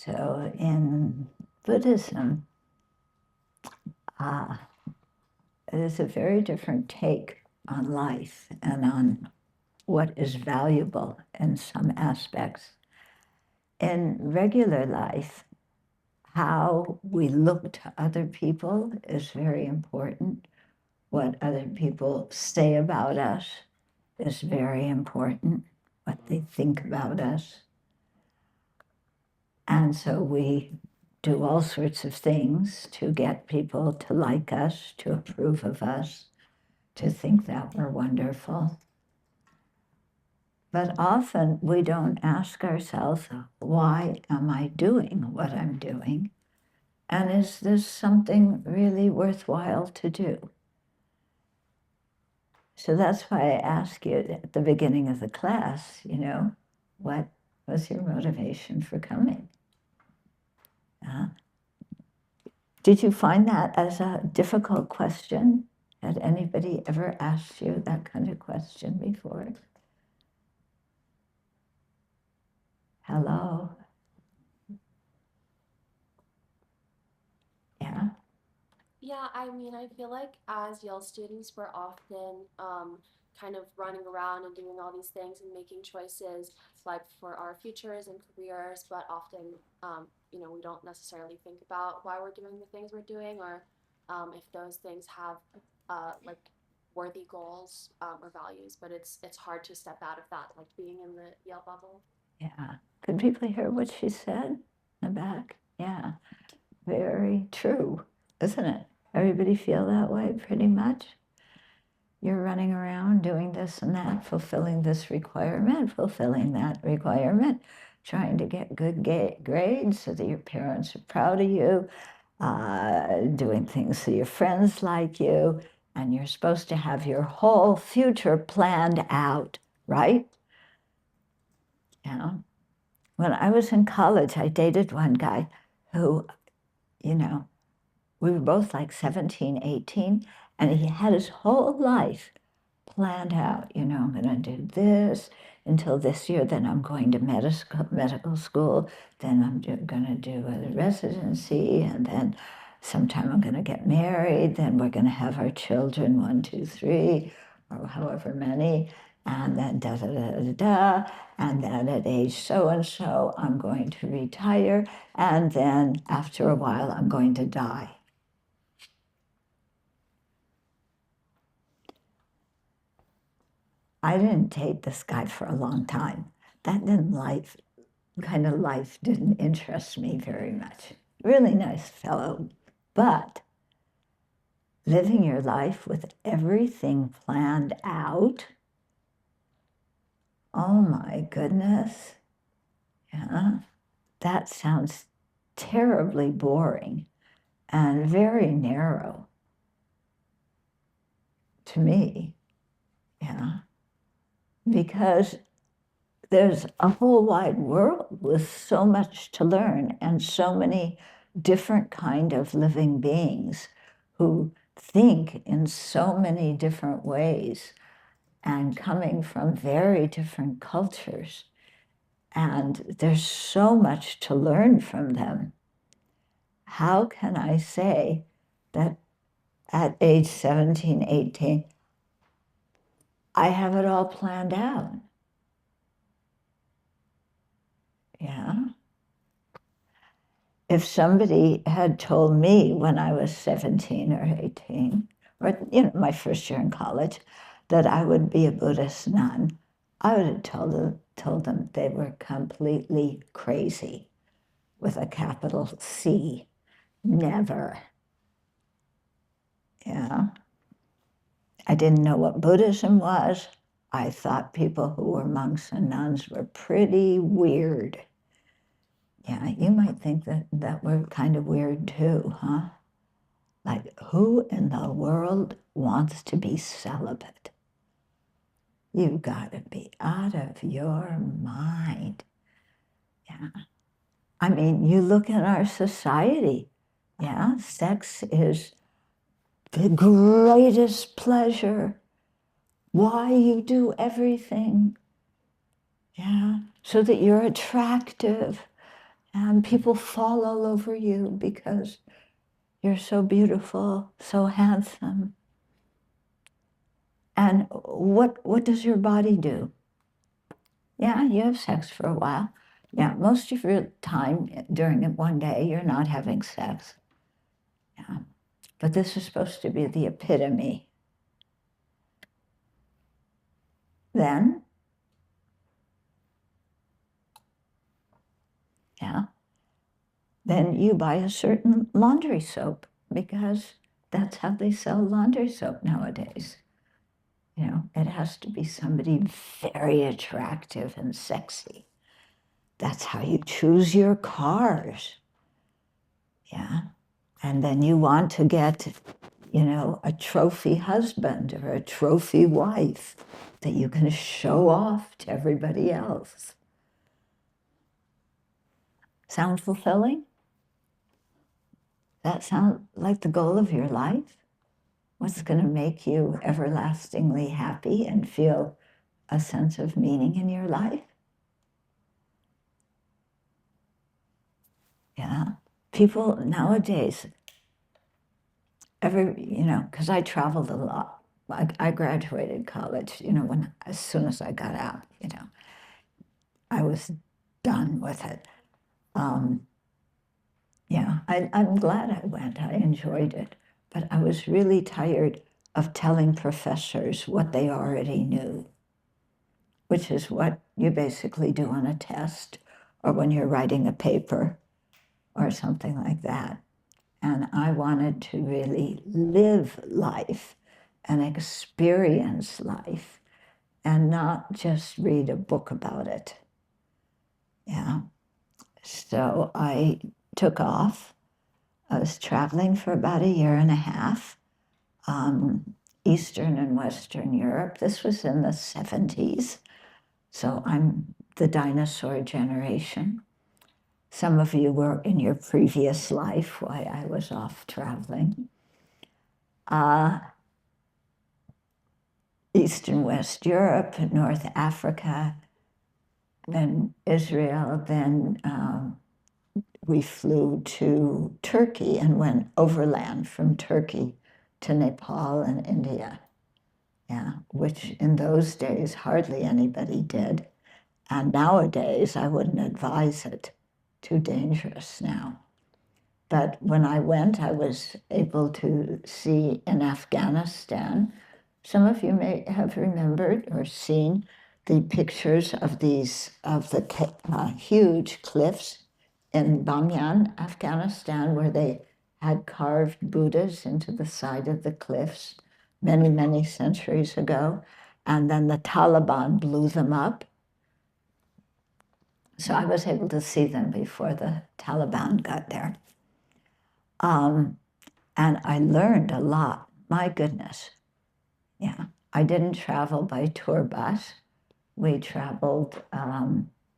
So in Buddhism, it is a very different take on life and on what is valuable in some aspects. In regular life, how we look to other people is very important. What other people say about us is very important, what they think about us. And so we do all sorts of things to get people to like us, to approve of us, to think that we're wonderful. But often we don't ask ourselves, why am I doing what I'm doing? And is this something really worthwhile to do? So that's why I ask you at the beginning of the class, what was your motivation for coming? Did you find that as a difficult question? Had anybody ever asked you that kind of question before? Hello? Yeah? Yeah, I mean, I feel like as Yale students, we're often kind of running around and doing all these things and making choices like for our futures and careers, but often, we don't necessarily think about why we're doing the things we're doing or if those things have like worthy goals or values. But it's hard to step out of that, like being in the Yale bubble. Yeah. Could people hear what she said in the back? Yeah. Very true, isn't it? Everybody feel that way pretty much? You're running around doing this and that, fulfilling this requirement, fulfilling that requirement, trying to get good grades so that your parents are proud of you, doing things so your friends like you, and you're supposed to have your whole future planned out, right? When I was in college, I dated one guy who, we were both like 17, 18, and he had his whole life planned out. I'm going to do this until this year, then I'm going to medical school, then I'm going to do a residency, and then sometime I'm going to get married, then we're going to have our children, 1, 2, 3, or however many, and then da da da da da, and then at age so and so, I'm going to retire, and then after a while, I'm going to die. I didn't date this guy for a long time. That kind of life didn't interest me very much. Really nice fellow, but living your life with everything planned out, oh my goodness, yeah, that sounds terribly boring and very narrow to me, yeah, because there's a whole wide world with so much to learn and so many different kind of living beings who think in so many different ways and coming from very different cultures. And there's so much to learn from them. How can I say that at age 17, 18, I have it all planned out? Yeah. If somebody had told me when I was 17 or 18, or my first year in college, that I would be a Buddhist nun, I would have told them they were completely crazy with a capital C. Never. Yeah. I didn't know what Buddhism was. I thought people who were monks and nuns were pretty weird. Yeah, you might think that we're kind of weird too, huh? Like, who in the world wants to be celibate? You've got to be out of your mind. Yeah. I mean, you look at our society. Yeah, sex is the greatest pleasure. Why you do everything. Yeah, so that you're attractive. And people fall all over you because you're so beautiful, so handsome. And what does your body do? Yeah, you have sex for a while. Yeah, most of your time during one day, you're not having sex. Yeah, but this is supposed to be the epitome. Then, yeah, then you buy a certain laundry soap because that's how they sell laundry soap nowadays. You know, it has to be somebody very attractive and sexy. That's how you choose your cars. Yeah. And then you want to get, you know, a trophy husband or a trophy wife that you can show off to everybody else. Sound fulfilling? That sound like the goal of your life? What's going to make you everlastingly happy and feel a sense of meaning in your life? Yeah. People nowadays, you know, because I traveled a lot. I graduated college, you know, as soon as I got out, you know, I was done with it. Yeah, I'm glad I went. I enjoyed it. But I was really tired of telling professors what they already knew, which is what you basically do on a test or when you're writing a paper or something like that. And I wanted to really live life and experience life and not just read a book about it. Yeah. So I took off. I was traveling for about a year and a half, Eastern and Western Europe. This was in the 70s. So I'm the dinosaur generation. Some of you were in your previous life while I was off traveling. East and West Europe, North Africa, then Israel, then we flew to Turkey and went overland from Turkey to Nepal and India. Yeah, which in those days hardly anybody did. And nowadays I wouldn't advise it. Too dangerous now. But when I went, I was able to see in Afghanistan. Some of you may have remembered or seen the pictures of the huge cliffs in Bamyan, Afghanistan, where they had carved Buddhas into the side of the cliffs many, many centuries ago. And then the Taliban blew them up. So I was able to see them before the Taliban got there. And I learned a lot. My goodness. Yeah. I didn't travel by tour bus. We traveled,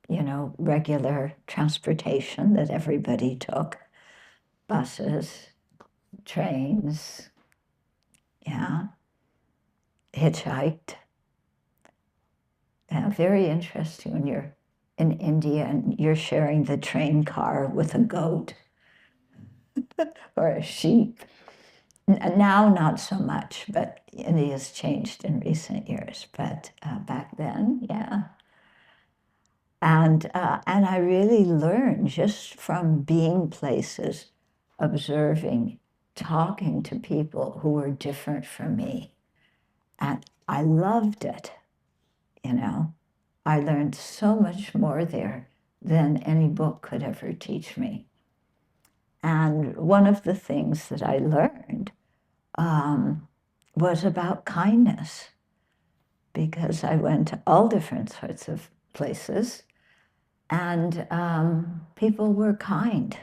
you know, regular transportation that everybody took, buses, trains, yeah, hitchhiked. Yeah, very interesting when you're in India and you're sharing the train car with a goat or a sheep. Now, not so much, but India's changed in recent years. But back then, yeah. And I really learned just from being places, observing, talking to people who were different from me. And I loved it, you know. I learned so much more there than any book could ever teach me. And one of the things that I learned was about kindness, because I went to all different sorts of places and people were kind.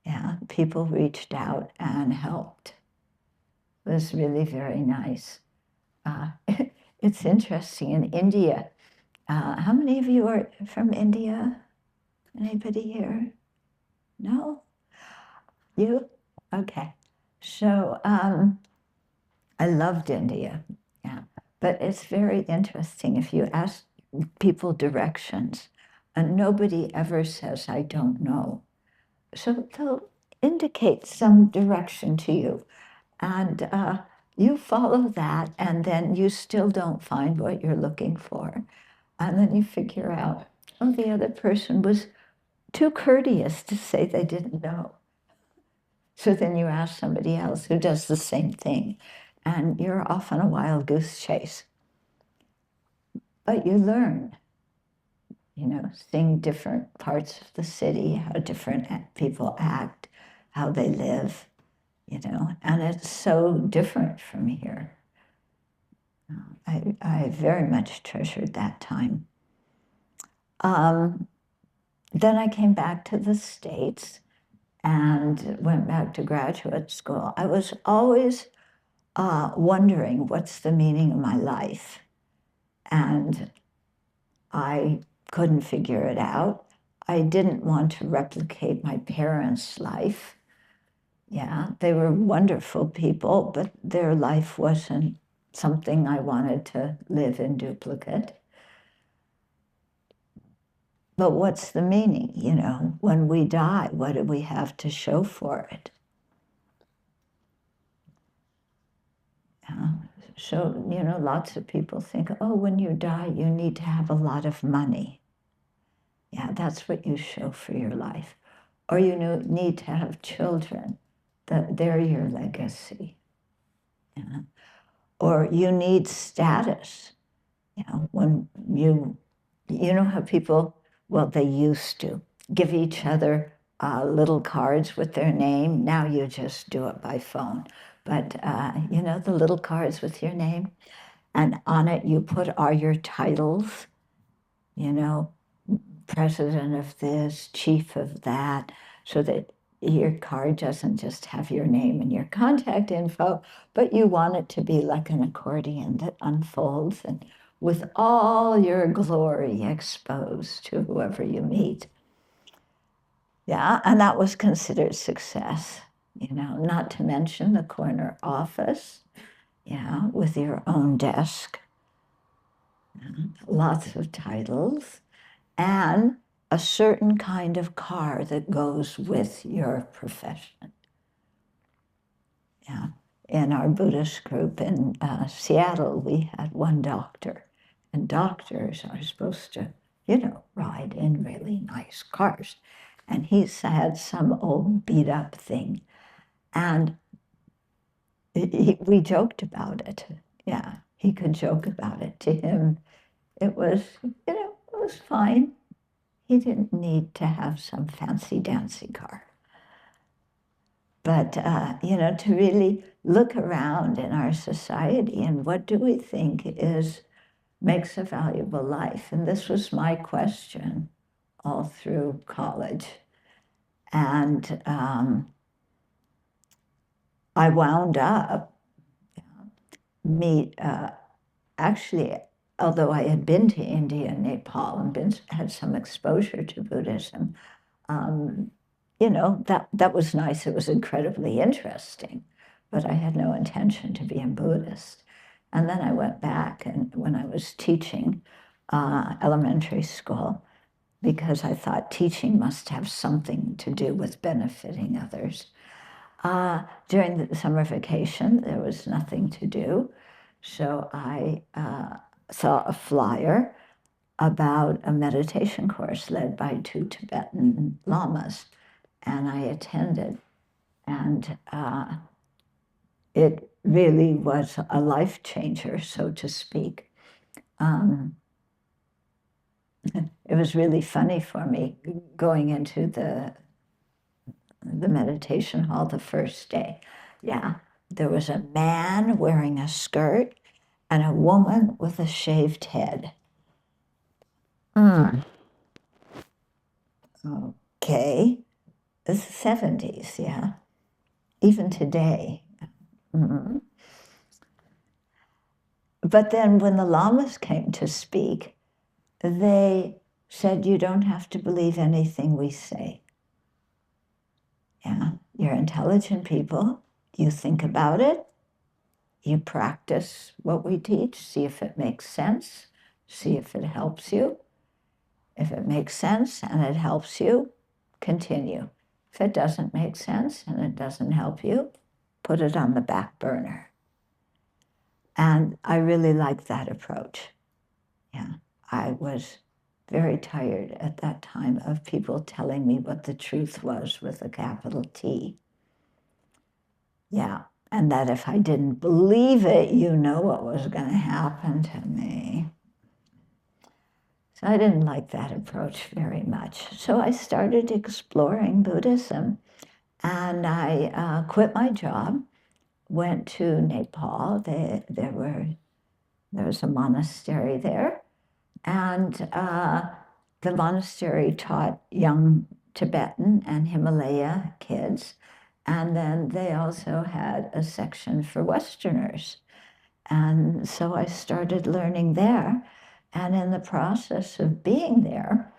Yeah, people reached out and helped. It was really very nice. It's interesting in India. How many of you are from India? Anybody here? No? You? Okay. So I loved India. Yeah. But it's very interesting if you ask people directions. And nobody ever says, I don't know. So they'll indicate some direction to you. And you follow that, and then you still don't find what you're looking for. And then you figure out, oh, the other person was too courteous to say they didn't know. So then you ask somebody else who does the same thing, and you're off on a wild goose chase. But you learn, seeing different parts of the city, how different people act, how they live, and it's so different from here. I very much treasured that time. Then I came back to the States and went back to graduate school. I was always wondering what's the meaning of my life. And I couldn't figure it out. I didn't want to replicate my parents' life. Yeah, they were wonderful people, but their life wasn't something I wanted to live in duplicate. But what's the meaning? When we die, what do we have to show for it? So, lots of people think, oh, when you die, you need to have a lot of money. Yeah, that's what you show for your life. Or you need to have children. They're your legacy. Yeah. Or you need status. When you know how people, well, they used to give each other little cards with their name. Now you just do it by phone. But, the little cards with your name, and on it you put all your titles, president of this, chief of that, so that your card doesn't just have your name and your contact info, but you want it to be like an accordion that unfolds and with all your glory exposed to whoever you meet. Yeah, and that was considered success, not to mention the corner office, yeah, with your own desk, lots of titles, and a certain kind of car that goes with your profession. Yeah. In our Buddhist group in Seattle, we had one doctor, and doctors are supposed to, ride in really nice cars. And he had some old beat up thing. And we joked about it. Yeah, he could joke about it. To him, it was, it was fine. He didn't need to have some fancy dancy car. But, to really look around in our society and what do we think makes a valuable life? And this was my question all through college. And I wound up actually, although I had been to India and Nepal and had some exposure to Buddhism, that was nice. It was incredibly interesting, but I had no intention to be a Buddhist. And then I went back, and when I was teaching elementary school, because I thought teaching must have something to do with benefiting others. During the summer vacation, there was nothing to do, so I saw a flyer about a meditation course led by 2 Tibetan lamas, and I attended. And it really was a life changer, so to speak. It was really funny for me going into the meditation hall the first day. Yeah, there was a man wearing a skirt and a woman with a shaved head. Okay, it's the 70s, yeah. Even today. Mm-hmm. But then when the lamas came to speak, they said, you don't have to believe anything we say. Yeah, you're intelligent people. You think about it. You practice what we teach. See if it makes sense. See if it helps you. If it makes sense and it helps you, continue. If it doesn't make sense and it doesn't help you, put it on the back burner. And I really like that approach. Yeah, I was very tired at that time of people telling me what the truth was with a capital T. Yeah, and that if I didn't believe it, you know what was going to happen to me. So I didn't like that approach very much. So I started exploring Buddhism, and I quit my job, went to Nepal. There was a monastery there, and the monastery taught young Tibetan and Himalaya kids, and then they also had a section for Westerners. And so I started learning there, and in the process of being there,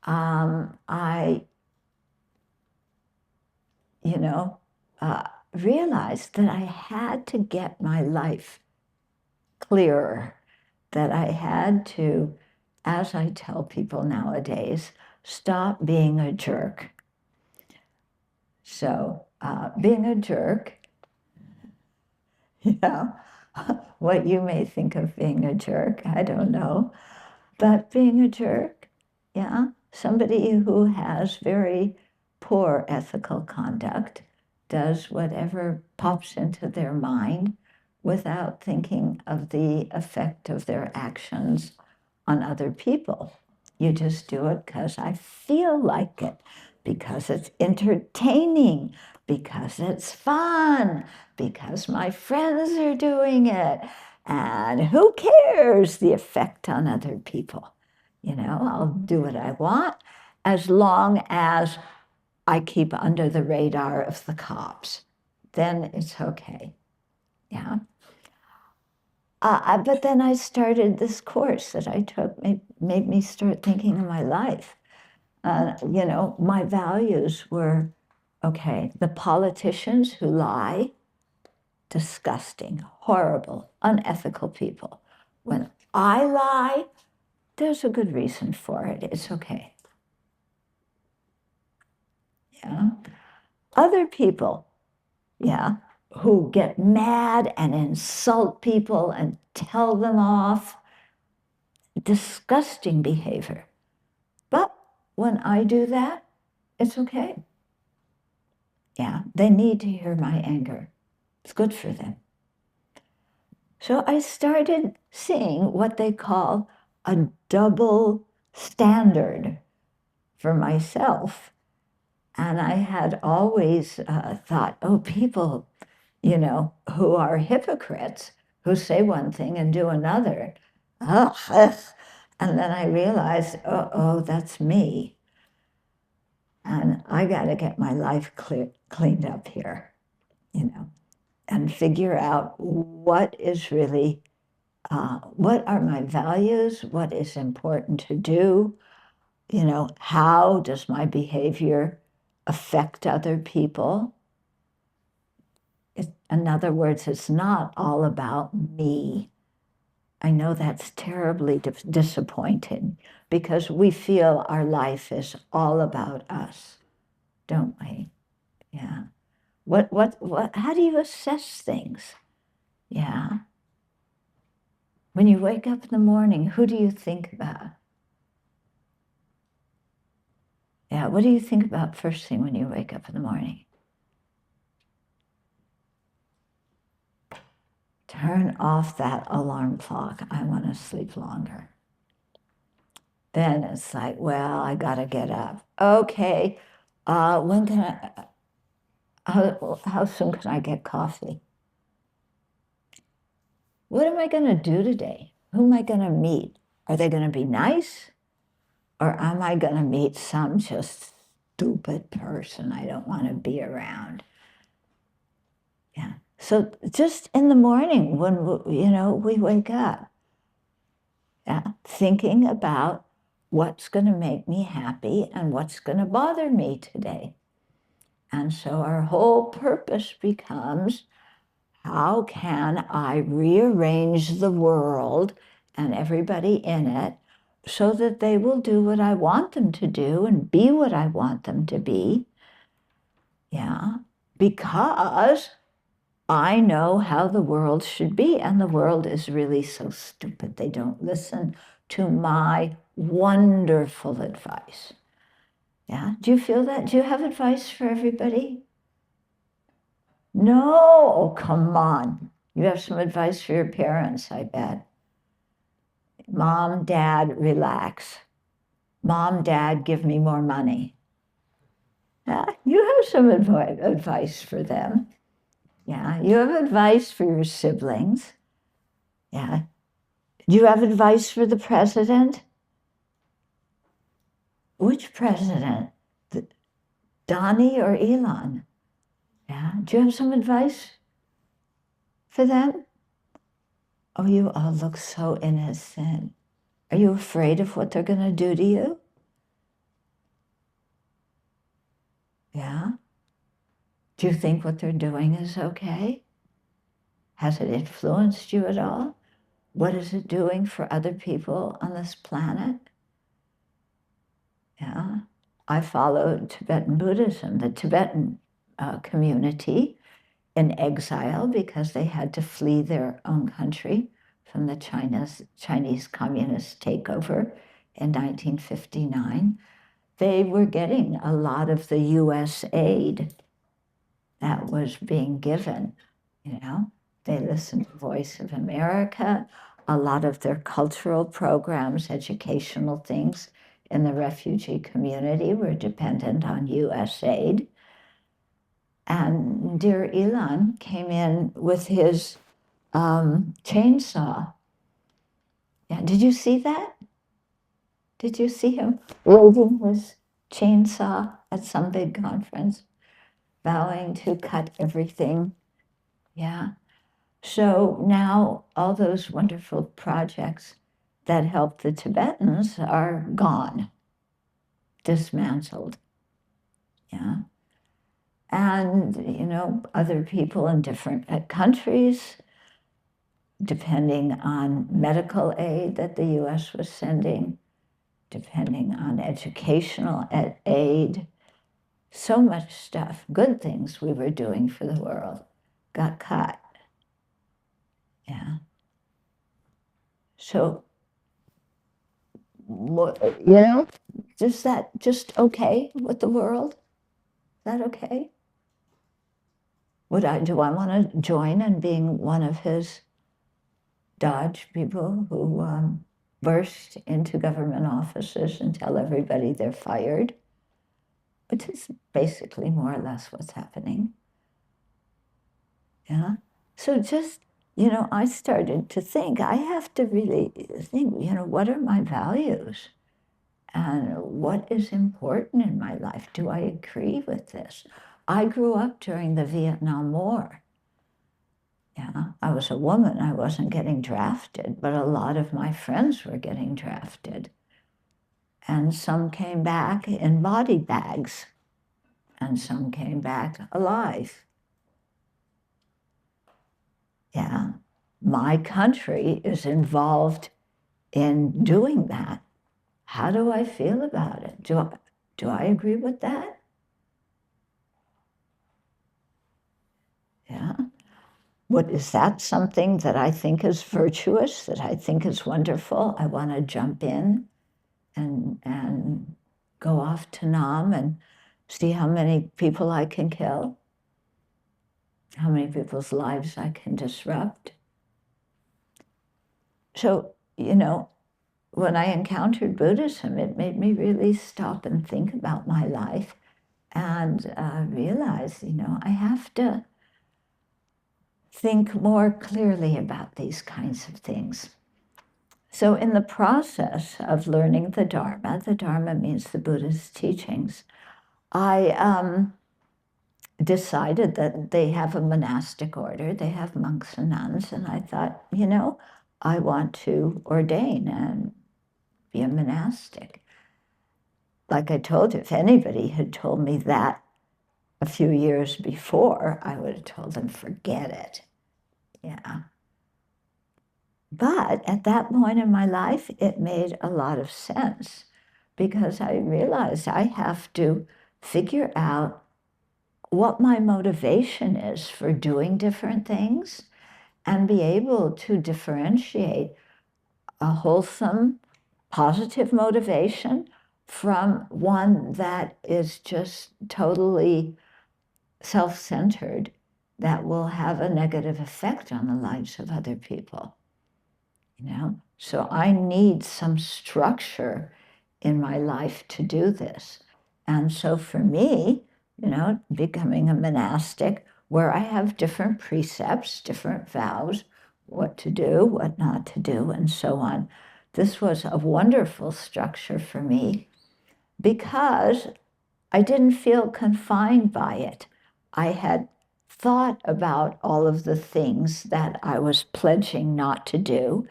I, realized that I had to get my life clearer, that I had to, as I tell people nowadays, stop being a jerk. So being a jerk, what you may think of being a jerk, I don't know. But being a jerk, somebody who has very poor ethical conduct, does whatever pops into their mind without thinking of the effect of their actions on other people. You just do it because I feel like it, because it's entertaining, because it's fun, because my friends are doing it. And who cares the effect on other people? I'll do what I want as long as I keep under the radar of the cops. Then it's okay. Yeah. But then I started this course that I took, made me start thinking of my life. My values were, okay, the politicians who lie, disgusting, horrible, unethical people. When I lie, there's a good reason for it. It's okay. Yeah. Other people, who get mad and insult people and tell them off, disgusting behavior. But when I do that, it's okay. Yeah, they need to hear my anger. It's good for them. So I started seeing what they call a double standard for myself. And I had always thought, people, who are hypocrites, who say one thing and do another. Ugh, ugh. And then I realized, that's me. And I got to get my life cleaned up here, and figure out what is really, what are my values, what is important to do, how does my behavior affect other people? In other words, it's not all about me. I know that's terribly disappointing because we feel our life is all about us, don't we? Yeah. How do you assess things? Yeah. When you wake up in the morning, who do you think about? Yeah, what do you think about first thing when you wake up in the morning? Turn off that alarm clock. I want to sleep longer. Then it's like, well, I got to get up. Okay, when can how soon can I get coffee? What am I going to do today? Who am I going to meet? Are they going to be nice? Or am I going to meet some just stupid person I don't want to be around? Yeah. So just in the morning when, we wake up, thinking about what's going to make me happy and what's going to bother me today. And so our whole purpose becomes, how can I rearrange the world and everybody in it so that they will do what I want them to do and be what I want them to be. Yeah, because I know how the world should be, and the world is really so stupid. They don't listen to my wonderful advice. Yeah, do you feel that? Do you have advice for everybody? No, oh, come on. You have some advice for your parents, I bet. Mom, Dad, relax. Mom, Dad, give me more money. Yeah, you have some advice for them. Yeah, you have advice for your siblings. Yeah. Do you have advice for the president? Which president? Donnie or Elon? Yeah. Do you have some advice for them? Oh, you all look so innocent. Are you afraid of what they're going to do to you? Yeah. Do you think what they're doing is okay? Has it influenced you at all? What is it doing for other people on this planet? Yeah. I followed Tibetan Buddhism, the Tibetan community in exile because they had to flee their own country from the Chinese communist takeover in 1959. They were getting a lot of the US aid that was being given, you know. They listened to Voice of America, a lot of their cultural programs, educational things in the refugee community were dependent on US aid. And dear Elon came in with his chainsaw. Yeah, did you see that? Did you see him waving his chainsaw at some big conference, vowing to cut everything? Yeah. So now all those wonderful projects that helped the Tibetans are gone, dismantled. Yeah. And, you know, other people in different countries, depending on medical aid that the US was sending, depending on educational aid, so much stuff, good things we were doing for the world got cut. Yeah. So, you know, is that just okay with the world? Is that okay? Do I want to join in being one of his Dodge people who burst into government offices and tell everybody they're fired? Which is basically more or less what's happening. Yeah. So just, you know, I started to think, I have to really think, you know, what are my values? And what is important in my life? Do I agree with this? I grew up during the Vietnam War. Yeah, I was a woman, I wasn't getting drafted, but a lot of my friends were getting drafted. And some came back in body bags, and some came back alive. Yeah, my country is involved in doing that. How do I feel about it? Do I agree with that? Yeah. What is that something that I think is virtuous, that I think is wonderful? I want to jump in and go off to Nam and see how many people I can kill, how many people's lives I can disrupt. So, you know, when I encountered Buddhism, it made me really stop and think about my life and realize, you know, I have to think more clearly about these kinds of things. So in the process of learning the Dharma means the Buddha's teachings, I decided that they have a monastic order, they have monks and nuns, and I thought, you know, I want to ordain and be a monastic. Like I told you, if anybody had told me that a few years before, I would have told them, forget it. Yeah. But at that point in my life, it made a lot of sense because I realized I have to figure out what my motivation is for doing different things and be able to differentiate a wholesome, positive motivation from one that is just totally self-centered, that will have a negative effect on the lives of other people. So I need some structure in my life to do this. And so for me, becoming a monastic, where I have different precepts, different vows, what to do, what not to do, and so on, this was a wonderful structure for me because I didn't feel confined by it. I had thought about all of the things that I was pledging not to do.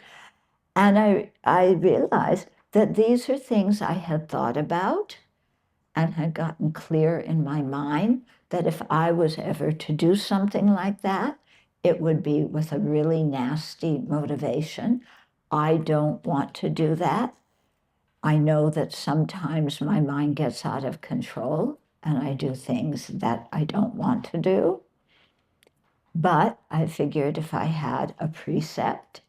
And I realized that these are things I had thought about and had gotten clear in my mind that if I was ever to do something like that, it would be with a really nasty motivation. I don't want to do that. I know that sometimes my mind gets out of control and I do things that I don't want to do. But I figured if I had a precept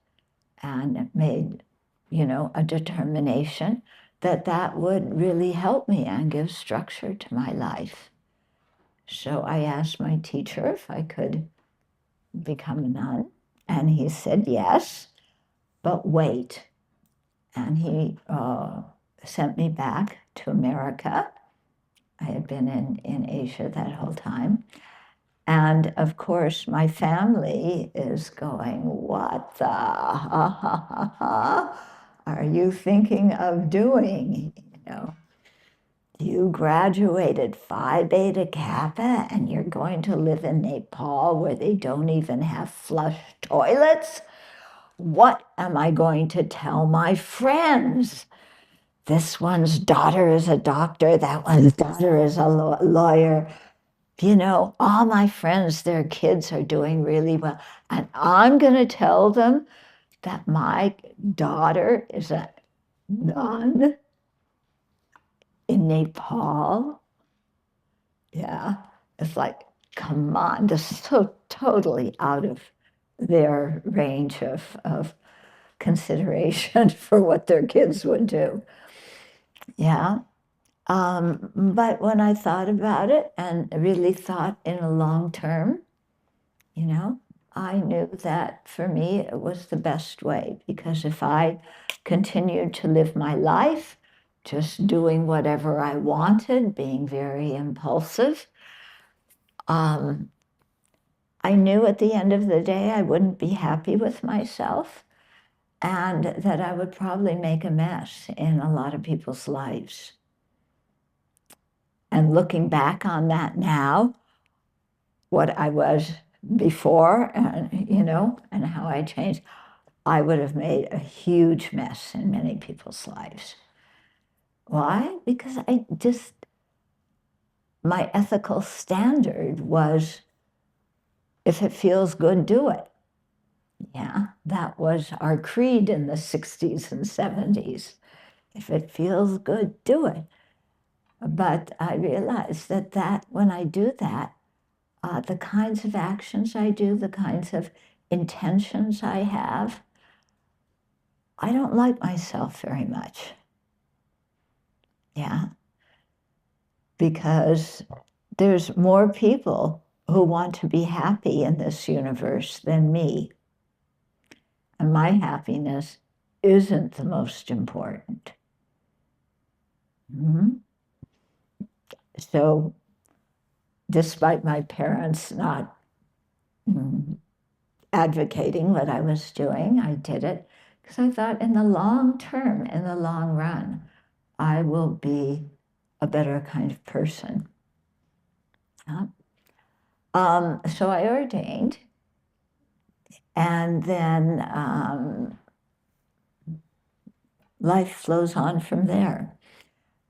and made, a determination, that would really help me and give structure to my life. So I asked my teacher if I could become a nun, and he said yes, but wait. And he sent me back to America. I had been in Asia that whole time. And of course, my family is going, what the are you thinking of doing? You graduated Phi Beta Kappa and you're going to live in Nepal where they don't even have flush toilets? What am I going to tell my friends? This one's daughter is a doctor, that one's daughter is a lawyer. All my friends, their kids are doing really well. And I'm going to tell them that my daughter is a nun in Nepal. Yeah. It's like, come on, this is so totally out of their range of consideration for what their kids would do. Yeah. But when I thought about it and really thought in a long term, I knew that for me it was the best way, because if I continued to live my life just doing whatever I wanted, being very impulsive, I knew at the end of the day I wouldn't be happy with myself and that I would probably make a mess in a lot of people's lives. And looking back on that now, what I was before, and and how I changed, I would have made a huge mess in many people's lives. Why? Because my ethical standard was, if it feels good, do it. Yeah, that was our creed in the 60s and 70s. If it feels good, do it. But I realized that when I do that, the kinds of actions I do, the kinds of intentions I have, I don't like myself very much. Yeah. Because there's more people who want to be happy in this universe than me. And my happiness isn't the most important. Mm-hmm. So, despite my parents not advocating what I was doing, I did it because I thought in the long term, in the long run, I will be a better kind of person. So I ordained, and then life flows on from there.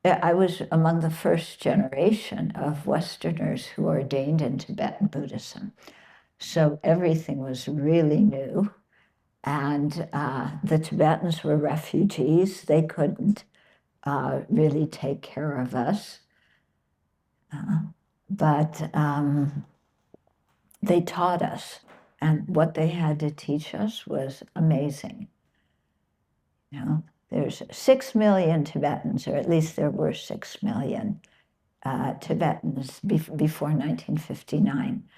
I was among the first generation of Westerners who ordained in Tibetan Buddhism. So everything was really new. And the Tibetans were refugees. They couldn't really take care of us. But they taught us, and what they had to teach us was amazing. You know, there's 6 million Tibetans, or at least there were 6 million Tibetans before 1959.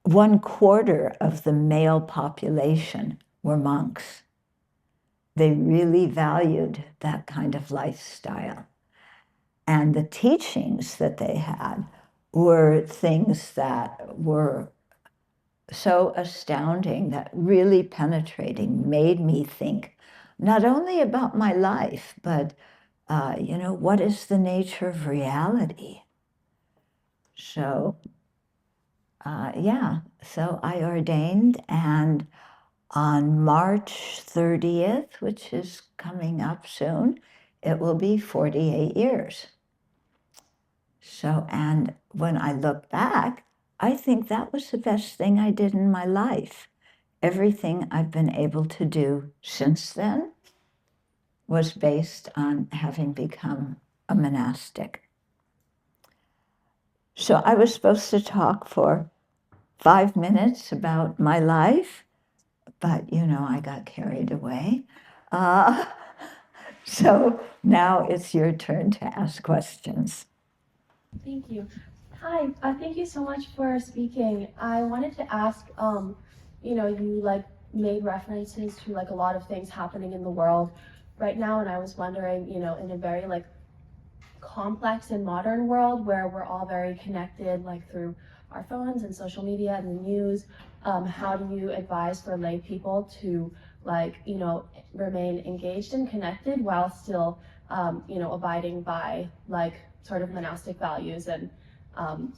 1/4 of the male population were monks. They really valued that kind of lifestyle. And the teachings that they had were things that were so astounding, that really penetrating, made me think not only about my life, but, what is the nature of reality? So, so I ordained, and on March 30th, which is coming up soon, it will be 48 years. So, and when I look back, I think that was the best thing I did in my life. Everything I've been able to do since then was based on having become a monastic. So I was supposed to talk for 5 minutes about my life, but I got carried away. So now it's your turn to ask questions. Thank you. Hi, thank you so much for speaking. I wanted to ask, you like made references to like a lot of things happening in the world right now, and I was wondering, in a very like complex and modern world where we're all very connected, like through our phones and social media and the news, how do you advise for lay people to remain engaged and connected while still, abiding by like sort of monastic values and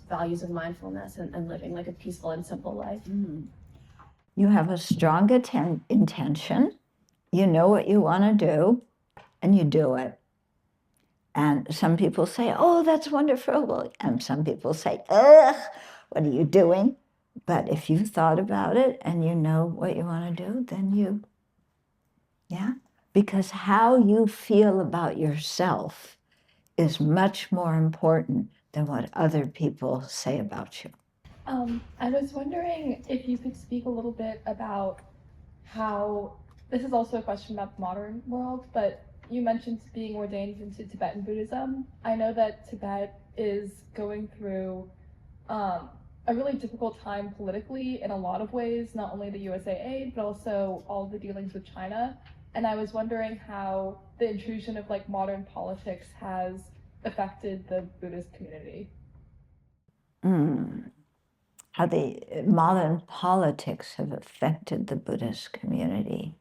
values of mindfulness and living like a peaceful and simple life? You have a strong intention, you know what you want to do, and you do it. And some people say, oh, that's wonderful. And some people say, ugh, what are you doing? But if you've thought about it and you know what you want to do, then because how you feel about yourself is much more important than what other people say about you. I was wondering if you could speak a little bit about how, this is also a question about the modern world, but you mentioned being ordained into Tibetan Buddhism. I know that Tibet is going through a really difficult time politically in a lot of ways, not only the USAA, but also all the dealings with China. And I was wondering how the intrusion of like modern politics has affected the Buddhist community. How the modern politics have affected the Buddhist community.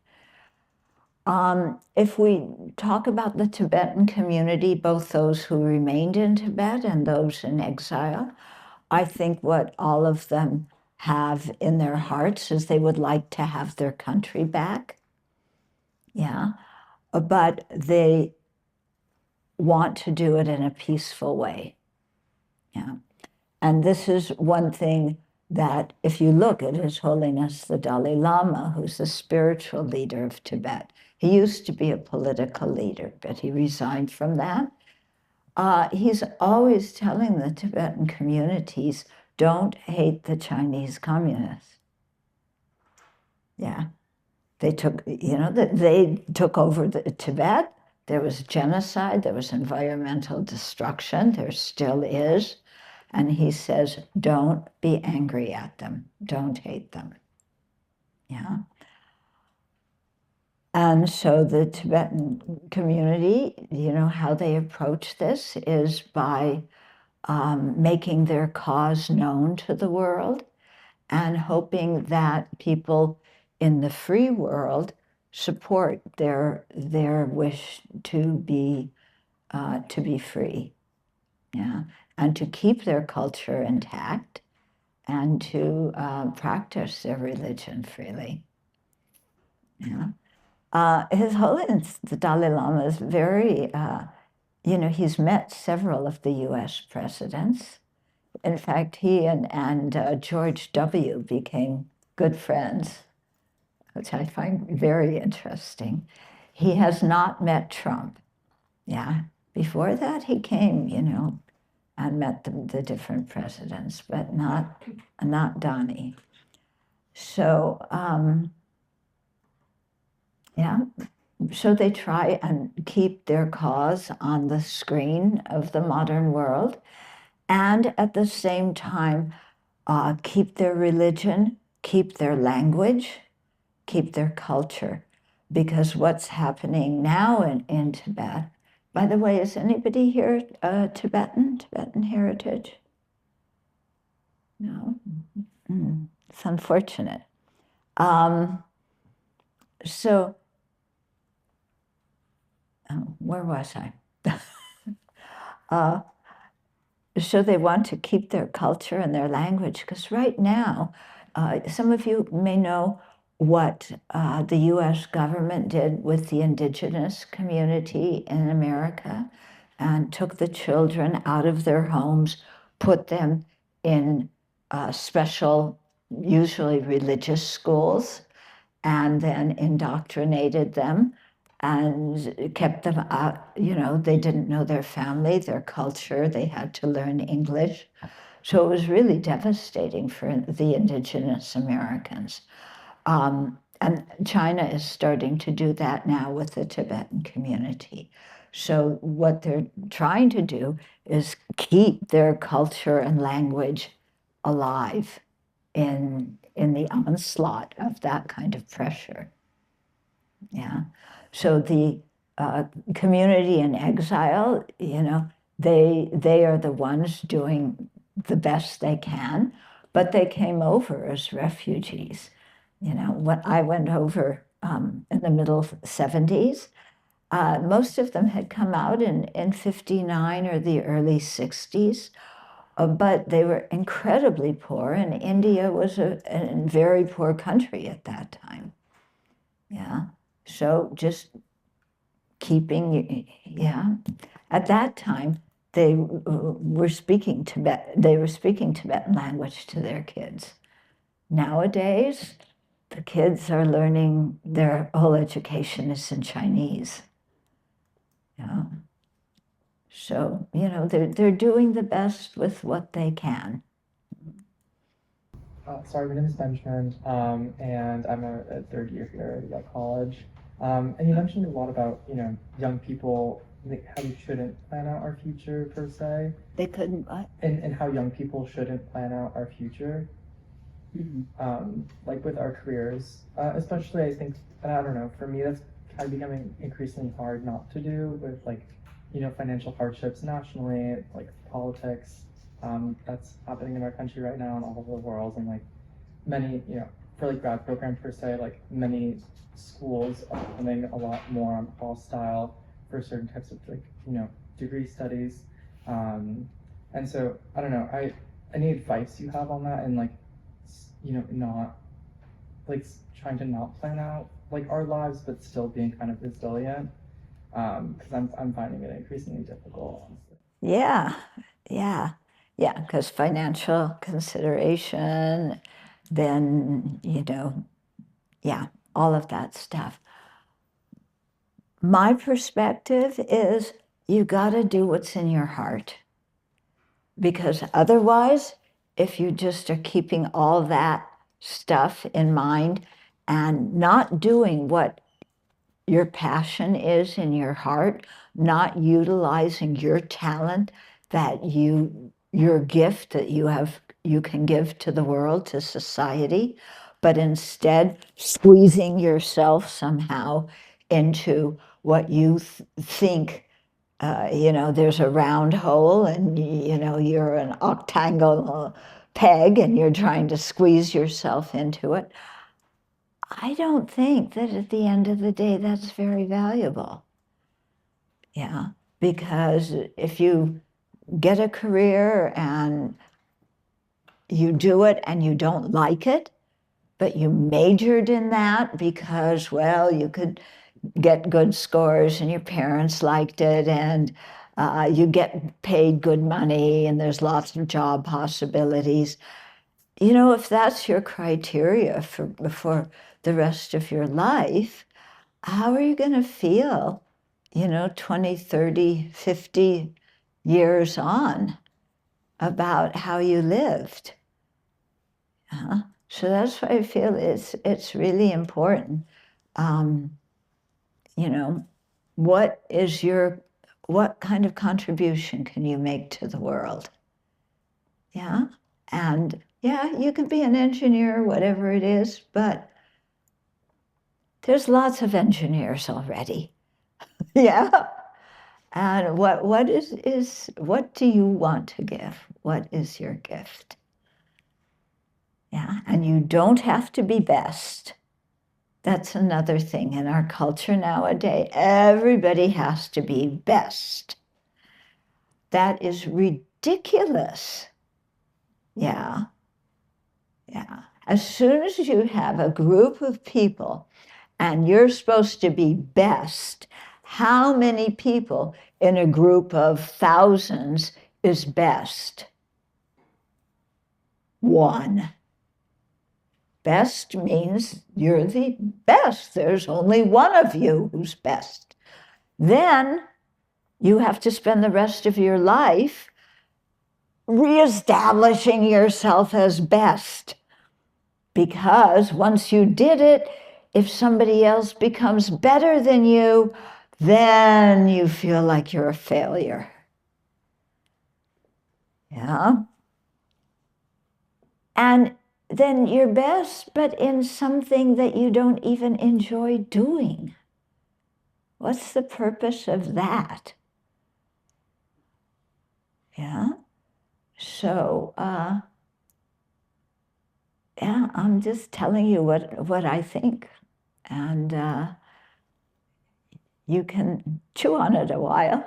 If we talk about the Tibetan community, both those who remained in Tibet and those in exile, I think what all of them have in their hearts is they would like to have their country back. Yeah. But they want to do it in a peaceful way. Yeah. And this is one thing that if you look at His Holiness the Dalai Lama, who's the spiritual leader of Tibet, he used to be a political leader, but he resigned from that. He's always telling the Tibetan communities, don't hate the Chinese communists. Yeah. They took over the Tibet. There was genocide, there was environmental destruction, there still is. And he says, don't be angry at them, don't hate them. Yeah. And so the Tibetan community, how they approach this is by making their cause known to the world and hoping that people in the free world support their wish to be free, yeah, and to keep their culture intact and to practice their religion freely. Yeah. His Holiness the Dalai Lama is very, he's met several of the U.S. presidents. In fact, he and George W. became good friends. which I find very interesting. He has not met Trump. Yeah. Before that, he came, and met the different presidents, but not Donnie. So, yeah. So they try and keep their cause on the screen of the modern world, and at the same time, keep their religion, keep their language, keep their culture. Because what's happening now in Tibet, by the way, is anybody here Tibetan heritage? No? It's unfortunate. So, where was I? So they want to keep their culture and their language, because right now, some of you may know what the US government did with the indigenous community in America, and took the children out of their homes, put them in special, usually religious schools, and then indoctrinated them and kept them out. They didn't know their family, their culture. They had to learn English. So it was really devastating for the indigenous Americans. And China is starting to do that now with the Tibetan community. So what they're trying to do is keep their culture and language alive in the onslaught of that kind of pressure. Yeah. So the community in exile, they are the ones doing the best they can, but they came over as refugees. When I went over in the middle 70s, most of them had come out in 59 or the early 60s, but they were incredibly poor, and India was a very poor country at that time. Yeah. So just keeping, yeah. At that time, they were speaking Tibetan language to their kids. Nowadays, the kids are learning, their whole education is in Chinese. Yeah. So, they're doing the best with what they can. Sorry, my name is Benjamin, and I'm a third year here at college. And you mentioned a lot about, young people, how we shouldn't plan out our future per se. They couldn't what? And how young people shouldn't plan out our future. Mm-hmm. Like with our careers, especially I think, and I don't know, for me that's kind of becoming increasingly hard not to do with financial hardships nationally, like politics. That's happening in our country right now and all over the world, and many, for grad program per se, many schools are becoming a lot more hostile for certain types of degree studies. And so I don't know, any advice you have on that, and not trying to not plan out our lives but still being kind of resilient, because I'm finding it increasingly difficult, honestly. Yeah, because financial consideration, then, all of that stuff. My perspective is you got to do what's in your heart, because otherwise, if you just are keeping all that stuff in mind and not doing what your passion is in your heart, not utilizing your talent, your gift that you can give to the world, to society, but instead squeezing yourself somehow into what you think, there's a round hole and you're an octagonal peg and you're trying to squeeze yourself into it. I don't think that at the end of the day that's very valuable. Yeah, because if you get a career and you do it and you don't like it, but you majored in that because, well, you could get good scores and your parents liked it, and you get paid good money and there's lots of job possibilities, you know, if that's your criteria for the rest of your life, how are you going to feel, 20, 30, 50 years on about how you lived? So that's why I feel it's really important. What kind of contribution can you make to the world? Yeah. And yeah, you could be an engineer, whatever it is, but there's lots of engineers already. Yeah. And what do you want to give? What is your gift? Yeah. And you don't have to be best. That's another thing in our culture nowadays. Everybody has to be best. That is ridiculous. Yeah. Yeah. As soon as you have a group of people and you're supposed to be best, how many people in a group of thousands is best? One. Best means you're the best. There's only one of you who's best. Then you have to spend the rest of your life reestablishing yourself as best. Because once you did it, if somebody else becomes better than you, then you feel like you're a failure. Yeah? And then you're best, but in something that you don't even enjoy doing. What's the purpose of that? Yeah? So, yeah, I'm just telling you what I think. And you can chew on it a while,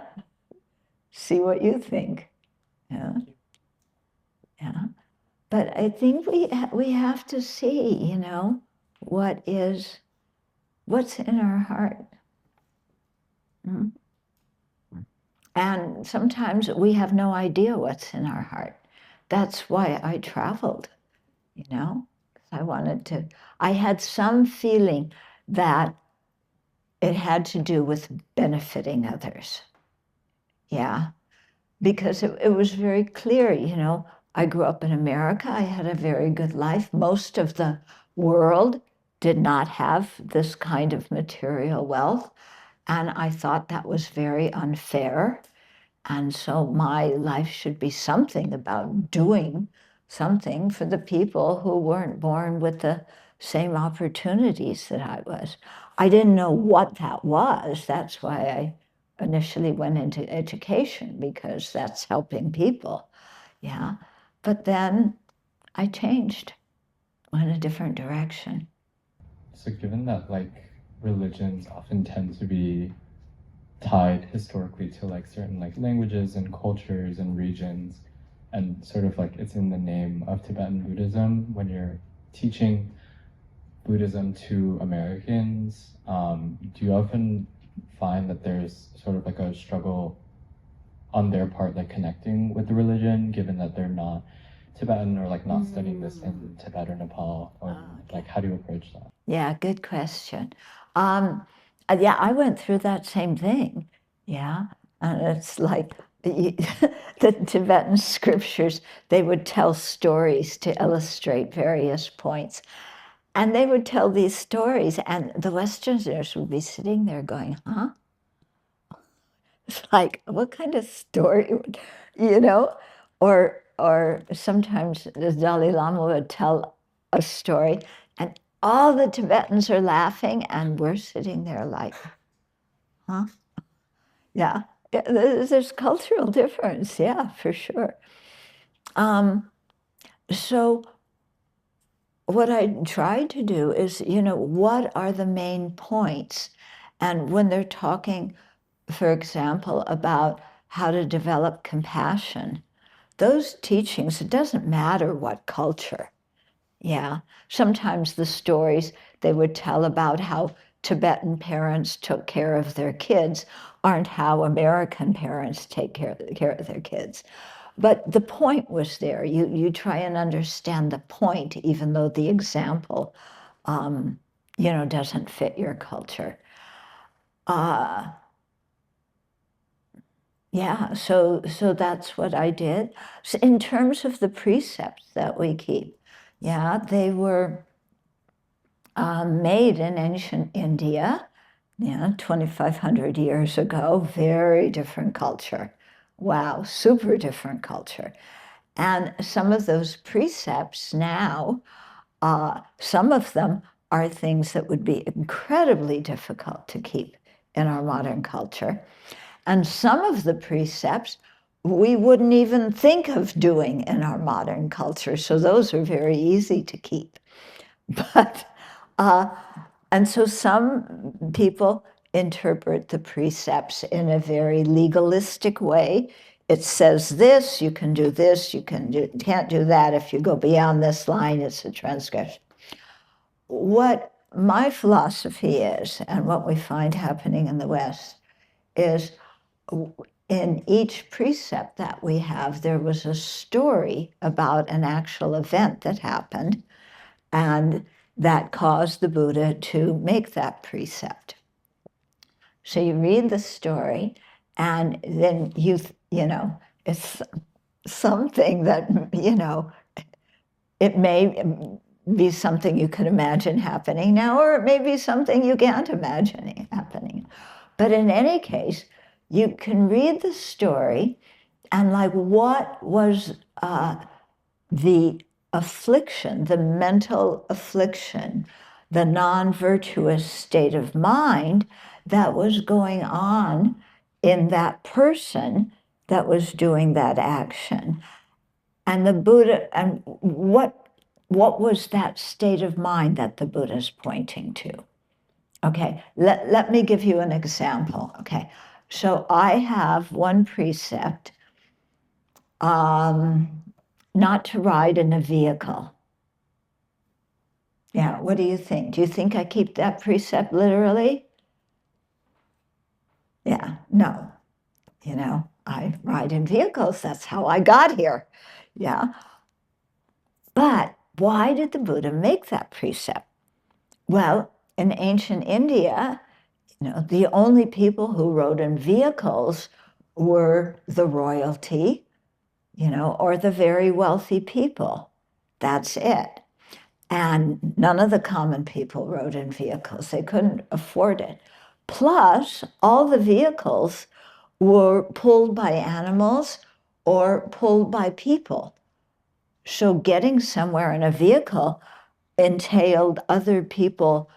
see what you think. Yeah. Yeah. But I think we have to see, what's in our heart. Mm. And sometimes we have no idea what's in our heart. That's why I traveled, I had some feeling that it had to do with benefiting others. Yeah. Because it was very clear, I grew up in America. I had a very good life. Most of the world did not have this kind of material wealth. And I thought that was very unfair. And so my life should be something about doing something for the people who weren't born with the same opportunities that I was. I didn't know what that was. That's why I initially went into education, because that's helping people. Yeah. But then I changed, went a different direction. So given that religions often tend to be tied historically to certain languages and cultures and regions, and sort of it's in the name of Tibetan Buddhism, when you're teaching Buddhism to Americans, do you often find that there's sort of a struggle on their part connecting with the religion, given that they're not Tibetan or not studying this in Tibet or Nepal, or how do you approach that? Yeah, good question. Yeah, I went through that same thing. Yeah, and it's like the Tibetan scriptures, they would tell stories to illustrate various points. And they would tell these stories, and the Westerners would be sitting there going, huh? It's like, what kind of story, Or sometimes the Dalai Lama would tell a story, and all the Tibetans are laughing, and we're sitting there like, huh? Yeah, there's cultural difference, yeah, for sure. So what I try to do is, what are the main points? And when they're talking, for example, about how to develop compassion, those teachings, it doesn't matter what culture. Yeah. Sometimes the stories they would tell about how Tibetan parents took care of their kids aren't how American parents take care of their kids. But the point was there. You try and understand the point, even though the example, doesn't fit your culture. Yeah, so that's what I did. So in terms of the precepts that we keep, yeah, they were made in ancient India, 2,500 years ago, very different culture. Wow, super different culture. And some of those precepts now, some of them are things that would be incredibly difficult to keep in our modern culture. And some of the precepts we wouldn't even think of doing in our modern culture. So those are very easy to keep. But, and so some people interpret the precepts in a very legalistic way. It says this, you can do this, can't do that. If you go beyond this line, it's a transgression. What my philosophy is, and what we find happening in the West, is in each precept that we have, there was a story about an actual event that happened and that caused the Buddha to make that precept. So you read the story, and then it's something that, it may be something you could imagine happening now, or it may be something you can't imagine happening. But in any case, you can read the story and what was the affliction, the mental affliction, the non-virtuous state of mind that was going on in that person that was doing that action. And the Buddha, and what was that state of mind that the Buddha's pointing to? Okay, let me give you an example. Okay, so I have one precept, not to ride in a vehicle. Yeah, what do you think? Do you think I keep that precept literally? Yeah, no. I ride in vehicles. That's how I got here. Yeah. But why did the Buddha make that precept? Well, in ancient India, the only people who rode in vehicles were the royalty, or the very wealthy people. That's it. And none of the common people rode in vehicles. They couldn't afford it. Plus, all the vehicles were pulled by animals or pulled by people. So getting somewhere in a vehicle entailed other people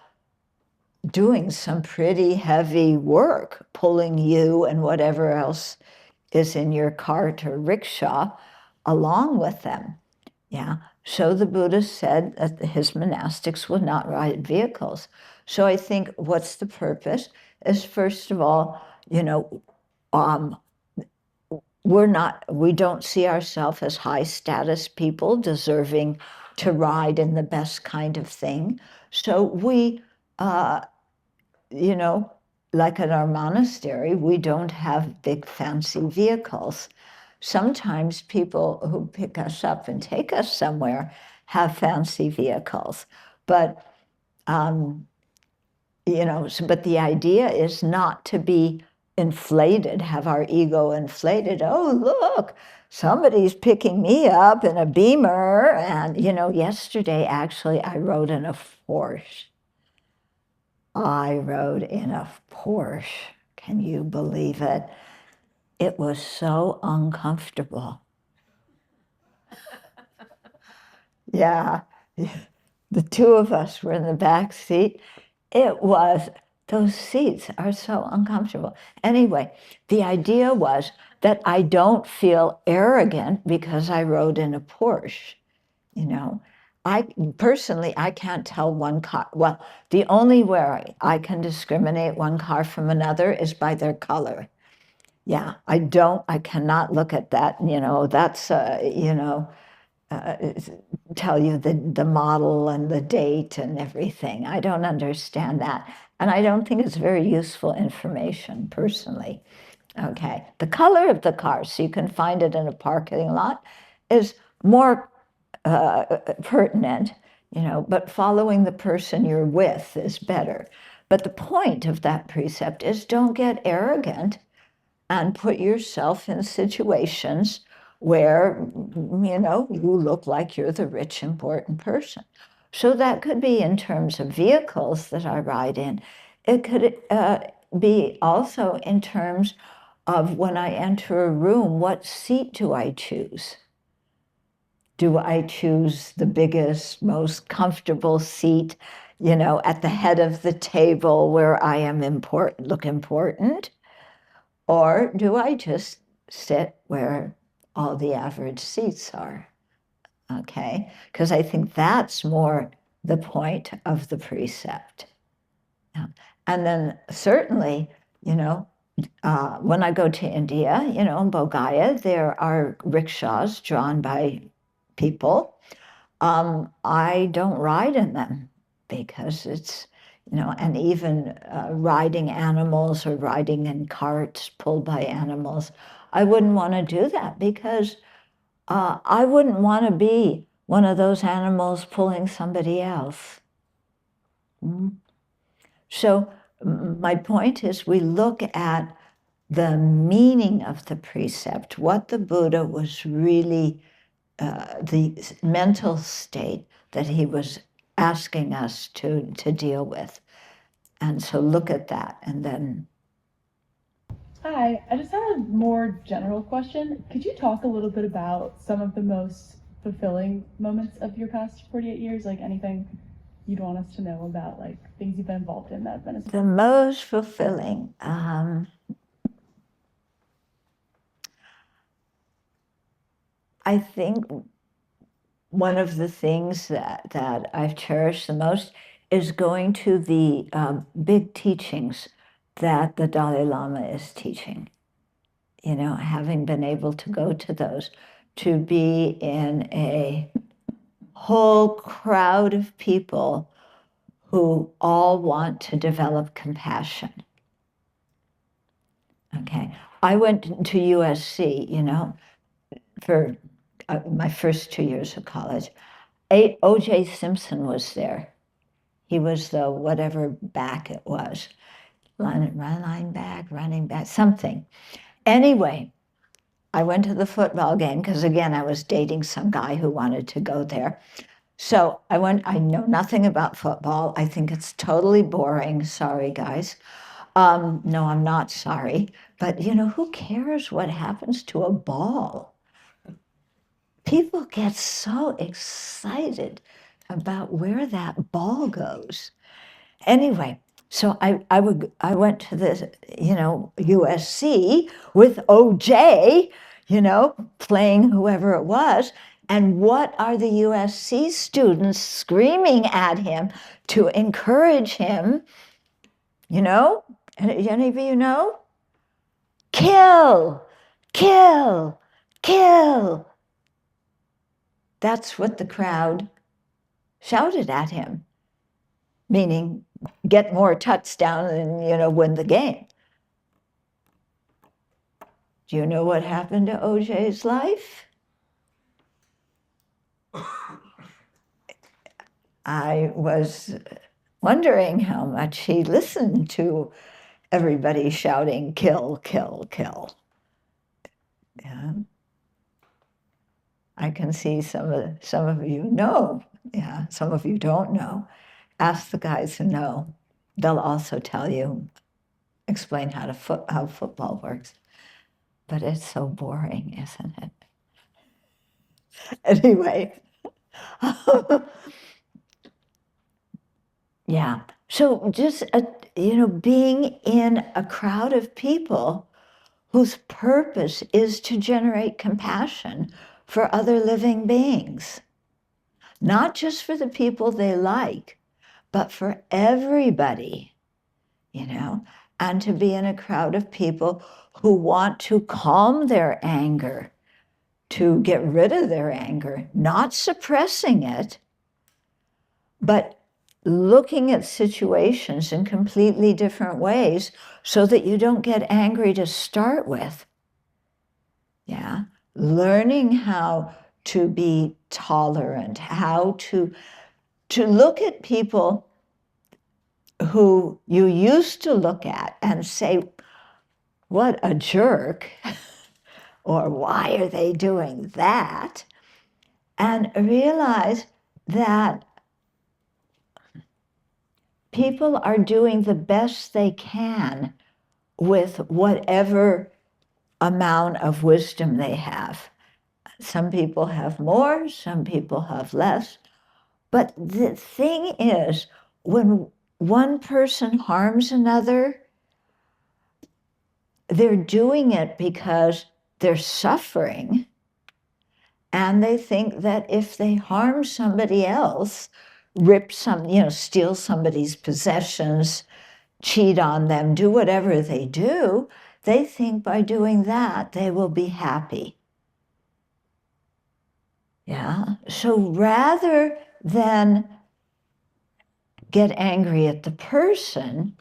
doing some pretty heavy work, pulling you and whatever else is in your cart or rickshaw along with them. Yeah. So the Buddha said that his monastics would not ride vehicles. So I think what's the purpose is, first of all, we don't see ourselves as high status people deserving to ride in the best kind of thing. So we, like at our monastery, we don't have big fancy vehicles. Sometimes people who pick us up and take us somewhere have fancy vehicles, but but the idea is not to be inflated, have our ego inflated. Oh, look, somebody's picking me up in a Beamer. And, yesterday, actually, I rode in a Porsche. Can you believe it? It was so uncomfortable. Yeah, the two of us were in the back seat. Those seats are so uncomfortable. Anyway, the idea was that I don't feel arrogant because I rode in a Porsche. I can't tell one car. Well, the only way I can discriminate one car from another is by their color. Yeah, I cannot look at that, that's, tell you the model and the date and everything. I don't understand that. and I don't think it's very useful information personally. Okay, the color of the car, so you can find it in a parking lot, is more pertinent, but following the person you're with is better. But the point of that precept is don't get arrogant and put yourself in situations where, you look like you're the rich, important person. So that could be in terms of vehicles that I ride in. It could be also in terms of when I enter a room, what seat do I choose? Do I choose the biggest, most comfortable seat, at the head of the table where I am look important? Or do I just sit where all the average seats are? Okay, because I think that's more the point of the precept. Yeah. And then certainly, when I go to India, in Bodh there are rickshaws drawn by people. I don't ride in them because it's, and even riding animals or riding in carts pulled by animals, I wouldn't want to do that because I wouldn't want to be one of those animals pulling somebody else. So my point is we look at the meaning of the precept, what the Buddha was really, the mental state that he was asking us to deal with. And so look at that and then. Hi, I just had a more general question. Could you talk a little bit about some of the most fulfilling moments of your past 48 years? Like anything you'd want us to know about, like things you've been involved in that have been. The most fulfilling. I think one of the things that I've cherished the most is going to the big teachings that the Dalai Lama is teaching. Having been able to go to those, to be in a whole crowd of people who all want to develop compassion. Okay, I went to USC, for my first 2 years of college. O.J. Simpson was there. He was the whatever back it was. Running back, something. Anyway, I went to the football game because, again, I was dating some guy who wanted to go there. So I went. I know nothing about football. I think it's totally boring. Sorry, guys. No, I'm not sorry. But, who cares what happens to a ball? People get so excited about where that ball goes. Anyway, so I went to this, USC with OJ, playing whoever it was. And what are the USC students screaming at him to encourage him? Any of you know? Kill, kill, kill. That's what the crowd shouted at him, meaning get more touchdowns and, win the game. Do you know what happened to OJ's life? I was wondering how much he listened to everybody shouting, kill, kill, kill. Yeah. I can see some of you know. Yeah, some of you don't know. Ask the guys who know. They'll also tell you, explain how football works. But it's so boring, isn't it? Anyway. Yeah. So just, being in a crowd of people whose purpose is to generate compassion for other living beings. Not just for the people they like, but for everybody, and to be in a crowd of people who want to calm their anger, to get rid of their anger, not suppressing it, but looking at situations in completely different ways so that you don't get angry to start with. Yeah, learning how to be tolerant, how to look at people who you used to look at and say, what a jerk, or why are they doing that? And realize that people are doing the best they can with whatever amount of wisdom they have. Some people have more, some people have less. But the thing is, when one person harms another, they're doing it because they're suffering, and they think that if they harm somebody else, steal somebody's possessions, cheat on them, do whatever they do, they think by doing that they will be happy. Yeah. So rather than get angry at the person,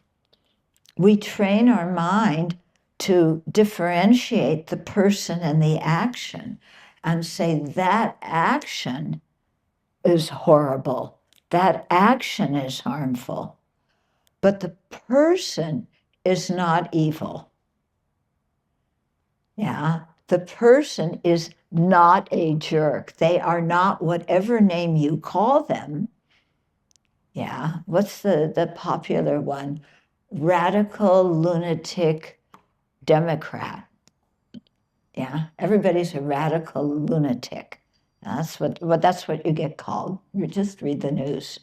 we train our mind to differentiate the person and the action and say that action is horrible, that action is harmful, but the person is not evil. Yeah, the person is not a jerk. They are not whatever name you call them. Yeah, what's the popular one? Radical, lunatic, Democrat. Yeah, everybody's a radical lunatic. That's what you get called. You just read the news.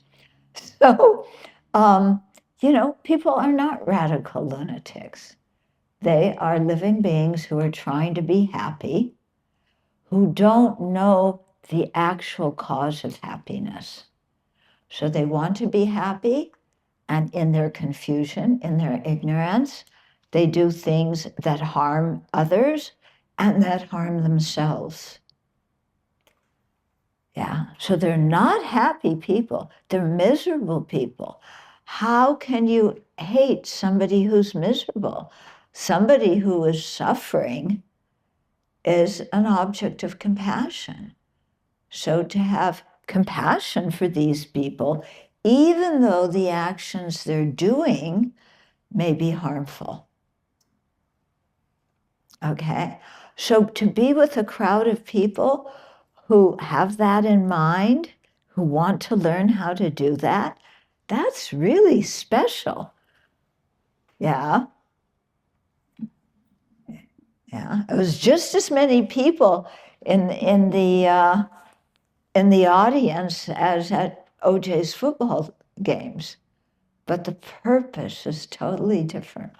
So, people are not radical lunatics. They are living beings who are trying to be happy, who don't know the actual cause of happiness. So they want to be happy, and in their confusion, in their ignorance, they do things that harm others and that harm themselves. Yeah, so they're not happy people, they're miserable people. How can you hate somebody who's miserable? Somebody who is suffering is an object of compassion. So to have compassion for these people, even though the actions they're doing may be harmful. Okay? So to be with a crowd of people who have that in mind, who want to learn how to do that, that's really special. Yeah. Yeah. It was just as many people in the audience as at OJ's football games, but the purpose is totally different.